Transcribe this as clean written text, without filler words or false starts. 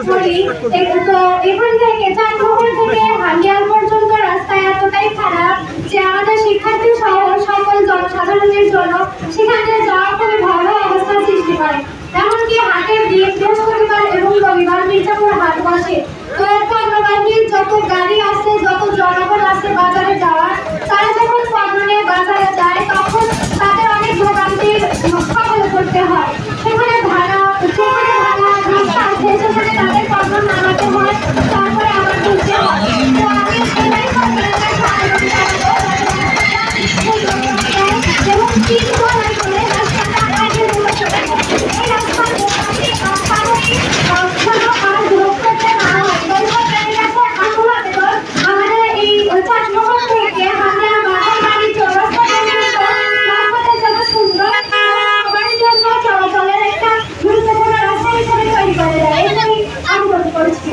করি। তো এখান থেকে চাঁদপুর থেকে হান্ডিয়াল পর্যন্ত রাস্তা এতটাই খারাপ যে আমাদের শিক্ষার্থী সহ সকল জনসাধারণের জন্য সেখানে যাওয়া খুবই ভয়াবহ অবস্থার সৃষ্টি করে। এমনকি হাটের দিন বৃহস্পতিবার এবং রবিবার মির্জাপুর হাট বসে। তো পণ্যবাহী যত গাড়ি আছে, যত জনগণ আছে বাজারে যাওয়ার, তারা যখন পণ্য নিয়ে বাজারে যায় তখন তাদের অনেক ভোগান্তির কবলে পড়তে হয়। সেখানে ভাড়া রাস্তা আছে, সেখানে তাদের পণ্য নামাতে হয়, তারপরে আবার তুলতে হয়। তো আমি এটাই এবং 3 তলায় করে রাস্তাটা আগের মতো চলে যায়। এই রাস্তার আমাদের এই চাটমোহর থেকে হান্ডিয়া বাজার বাড়ি চৌরাস্তা পর্যন্ত রাস্তাটা যত সুন্দর আমার জন্য চলাচলের একটা গুরুত্বপূর্ণ রাস্তা হিসেবে তৈরি করে দেয়। এটাই আমি মনে করছি।